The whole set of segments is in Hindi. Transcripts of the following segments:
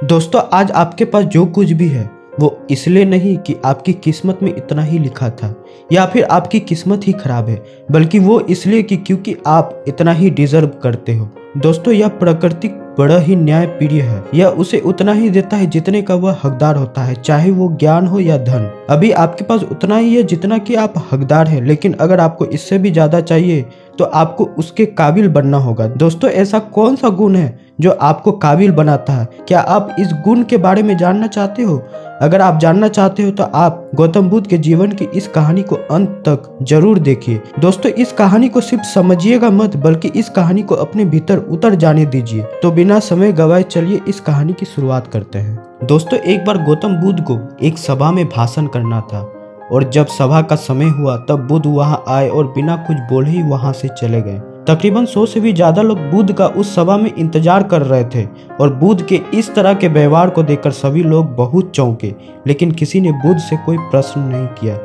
दोस्तों आज आपके पास जो कुछ भी है वो इसलिए नहीं कि आपकी किस्मत में इतना ही लिखा था या फिर आपकी किस्मत ही खराब है, बल्कि वो इसलिए कि क्योंकि आप इतना ही डिजर्व करते हो। दोस्तों यह प्राकृतिक बड़ा ही न्याय प्रिय है। यह उसे उतना ही देता है जितने का वह हकदार होता है, चाहे वो ज्ञान हो या धन। अभी आपके पास उतना ही है जितना कि आप हकदार हैं, लेकिन अगर आपको इससे भी ज्यादा चाहिए तो आपको उसके काबिल बनना होगा। दोस्तों ऐसा कौन सा गुण है जो आपको काबिल बनाता है? क्या आप इस गुण के बारे में जानना चाहते हो? अगर आप जानना चाहते हो तो आप गौतम बुद्ध के जीवन की इस कहानी को अंत तक जरूर देखिए। दोस्तों इस कहानी को सिर्फ समझिएगा मत, बल्कि इस कहानी को अपने भीतर उतर जाने दीजिए। तो बिना समय गवाए चलिए इस कहानी की शुरुआत करते हैं। दोस्तों एक बार गौतम बुद्ध को एक सभा में भाषण करना था, और जब सभा का समय हुआ तब बुद्ध वहां आए और बिना कुछ बोले ही वहां से चले गए। तकरीबन 100 से भी ज्यादा लोग बुद्ध का उस सभा में इंतजार कर रहे थे, और बुद्ध के इस तरह के व्यवहार को देखकर सभी लोग बहुत चौंके, लेकिन किसी ने बुद्ध से कोई प्रश्न नहीं किया।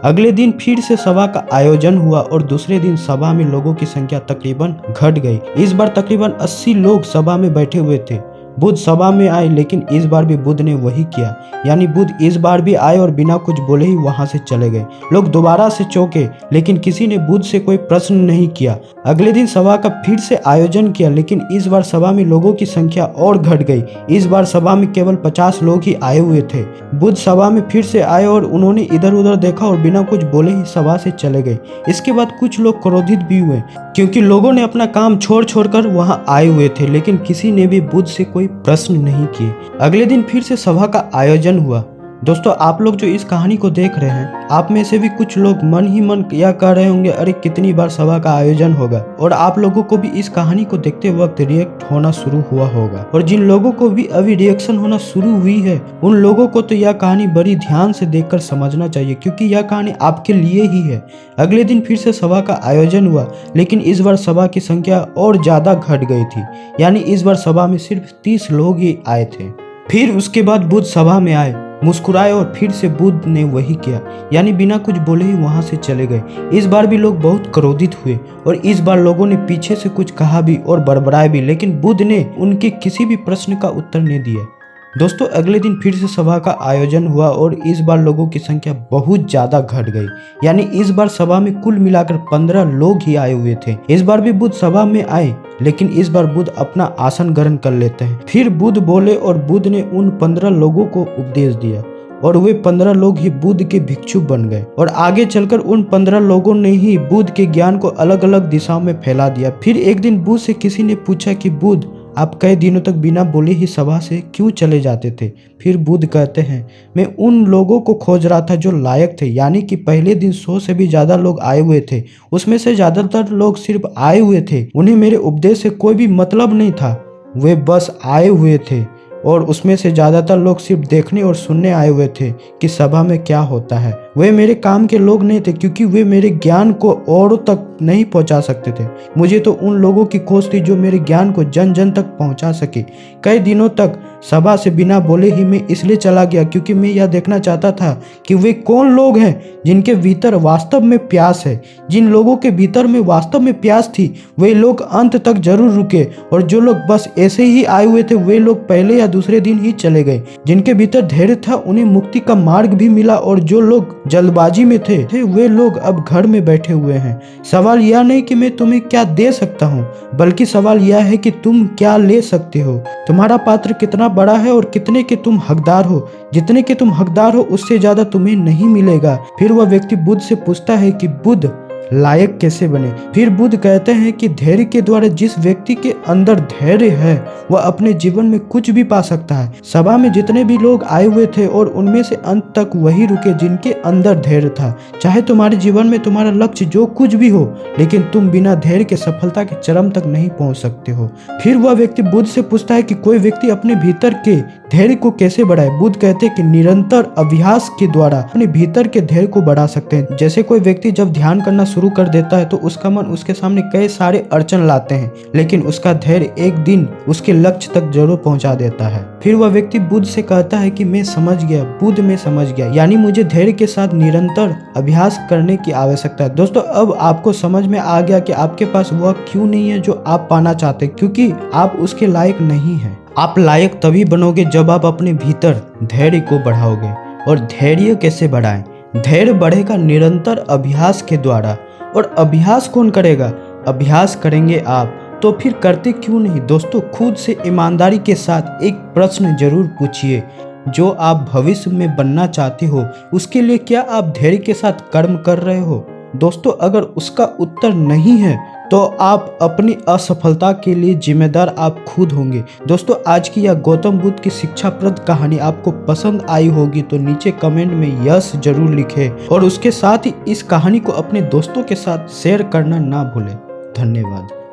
अगले दिन फिर से सभा का आयोजन हुआ और दूसरे दिन सभा में लोगों की संख्या तकरीबन घट गई। इस बार तकरीबन 80 लोग सभा में बैठे हुए थे। बुद्ध सभा में आए, लेकिन इस बार भी बुद्ध ने वही किया, यानी बुद्ध इस बार भी आए और बिना कुछ बोले ही वहां से चले गए। लोग दोबारा से चौंके, लेकिन किसी ने बुद्ध से कोई प्रश्न नहीं किया। अगले दिन सभा का फिर से आयोजन किया, लेकिन इस बार सभा में लोगों की संख्या और घट गई। इस बार सभा में केवल 50 लोग ही आए हुए थे। बुद्ध सभा में फिर से आए और उन्होंने इधर उधर देखा और बिना कुछ बोले ही सभा से चले गए। इसके बाद कुछ लोग क्रोधित भी हुए, क्योंकि लोगों ने अपना काम छोड़ छोड़कर वहां आए हुए थे, लेकिन किसी ने भी बुद्ध से कोई प्रश्न नहीं किए। अगले दिन फिर से सभा का आयोजन हुआ। दोस्तों आप लोग जो इस कहानी को देख रहे हैं, आप में से भी कुछ लोग मन ही मन यह कह रहे होंगे, अरे कितनी बार सभा का आयोजन होगा। और आप लोगों को भी इस कहानी को देखते वक्त रिएक्ट होना शुरू हुआ होगा, और जिन लोगों को भी अभी रिएक्शन होना शुरू हुई है उन लोगों को तो यह कहानी बड़ी ध्यान से देखकर समझना चाहिए, क्योंकि यह कहानी आपके लिए ही है। अगले दिन फिर से सभा का आयोजन हुआ, लेकिन इस बार सभा की संख्या और ज्यादा घट गई थी, यानी इस बार सभा में सिर्फ 30 लोग ही आए थे। फिर उसके बाद बुद्ध सभा में आए, मुस्कुराए और फिर से बुद्ध ने वही किया, यानी बिना कुछ बोले ही वहां से चले गए। इस बार भी लोग बहुत क्रोधित हुए, और इस बार लोगों ने पीछे से कुछ कहा भी और बड़बड़ाए भी, लेकिन बुद्ध ने उनके किसी भी प्रश्न का उत्तर नहीं दिया। दोस्तों अगले दिन फिर से सभा का आयोजन हुआ, और इस बार लोगों की संख्या बहुत ज्यादा घट गई, यानी इस बार सभा में कुल मिलाकर 15 लोग ही आए हुए थे। इस बार भी बुद्ध सभा में आए, लेकिन इस बार बुद्ध अपना आसन ग्रहण कर लेते हैं। फिर बुद्ध बोले और बुद्ध ने उन 15 लोगों को उपदेश दिया, और वे 15 लोग ही बुद्ध के भिक्षु बन गए, और आगे चलकर उन 15 लोगों ने ही बुद्ध के ज्ञान को अलग अलग दिशाओं में फैला दिया। फिर एक दिन बुद्ध से किसी ने पूछा कि बुद्ध आप कई दिनों तक बिना बोले ही सभा से क्यों चले जाते थे? फिर बुद्ध कहते हैं, मैं उन लोगों को खोज रहा था जो लायक थे, यानी कि पहले दिन 100 से भी ज्यादा लोग आए हुए थे, उसमें से ज्यादातर लोग सिर्फ आए हुए थे, उन्हें मेरे उपदेश से कोई भी मतलब नहीं था, वे बस आए हुए थे, और उसमें से ज्यादातर लोग सिर्फ देखने और सुनने आए हुए थे कि सभा में क्या होता है। वे मेरे काम के लोग नहीं थे, क्योंकि वे मेरे ज्ञान को औरों तक नहीं पहुंचा सकते थे। मुझे तो उन लोगों की खोज थी जो मेरे ज्ञान को जन जन तक पहुंचा सके। कई दिनों तक सभा से बिना बोले ही मैं इसलिए चला गया, क्योंकि मैं यह देखना चाहता था कि वे कौन लोग हैं जिनके भीतर वास्तव में प्यास है। जिन लोगों के भीतर में वास्तव में प्यास थी वे लोग अंत तक जरूर रुके, और जो लोग बस ऐसे ही आए हुए थे वे लोग पहले या दूसरे दिन ही चले गए। जिनके भीतर धैर्य था उन्हें मुक्ति का मार्ग भी मिला, और जो लोग जल्दबाजी में थे वे लोग अब घर में बैठे हुए हैं। सवाल यह नहीं कि मैं तुम्हें क्या दे सकता हूँ, बल्कि सवाल यह है कि तुम क्या ले सकते हो। तुम्हारा पात्र कितना बड़ा है और कितने के तुम हकदार हो। जितने के तुम हकदार हो उससे ज्यादा तुम्हें नहीं मिलेगा। फिर वह व्यक्ति बुद्ध से पूछता है कि बुद्ध लायक कैसे बने? फिर बुद्ध कहते हैं कि धैर्य के द्वारा जिस व्यक्ति के अंदर धैर्य है वह अपने जीवन में कुछ भी पा सकता है। सभा में जितने भी लोग आए हुए थे और उनमें से अंत तक वही रुके जिनके अंदर धैर्य था। चाहे तुम्हारे जीवन में तुम्हारा लक्ष्य जो कुछ भी हो, लेकिन तुम बिना धैर्य के सफलता के चरम तक नहीं पहुंच सकते हो। फिर वह व्यक्ति बुद्ध से पूछता है कि कोई व्यक्ति अपने भीतर के धैर्य को कैसे बढ़ाए? बुद्ध कहते हैं कि निरंतर अभ्यास के द्वारा अपने भीतर के धैर्य को बढ़ा सकते हैं। जैसे कोई व्यक्ति जब ध्यान करना शुरू कर देता है तो उसका मन उसके सामने कई सारे अड़चन लाते हैं, लेकिन उसका धैर्य एक दिन उसके लक्ष्य तक जरूर पहुंचा देता है। फिर वह व्यक्ति बुद्ध से कहता है कि मैं समझ गया, बुद्ध मैं समझ गया, यानी मुझे धैर्य के साथ निरंतर अभ्यास करने की आवश्यकता है। दोस्तों, अब आपको समझ में आ गया कि आपके पास वह क्यों नहीं है जो आप पाना चाहते, क्योंकि आप उसके लायक नहीं हैं। आप लायक तभी बनोगे जब आप अपने भीतर धैर्य को बढ़ाओगे। और धैर्य कैसे बढ़ाएं? धैर्य बढ़ेगा निरंतर अभ्यास के द्वारा। और अभ्यास कौन करेगा? अभ्यास करेंगे आप। तो फिर करते क्यों नहीं? दोस्तों, खुद से ईमानदारी के साथ एक प्रश्न जरूर पूछिए। जो आप भविष्य में बनना चाहते हो, उसके लिए क्या आप धैर्य के साथ कर्म कर रहे हो? दोस्तों, अगर उसका उत्तर नहीं है तो आप अपनी असफलता के लिए जिम्मेदार आप खुद होंगे। दोस्तों, आज की यह गौतम बुद्ध की शिक्षाप्रद कहानी आपको पसंद आई होगी तो नीचे कमेंट में यस जरूर लिखें और उसके साथ ही इस कहानी को अपने दोस्तों के साथ शेयर करना ना भूलें। धन्यवाद।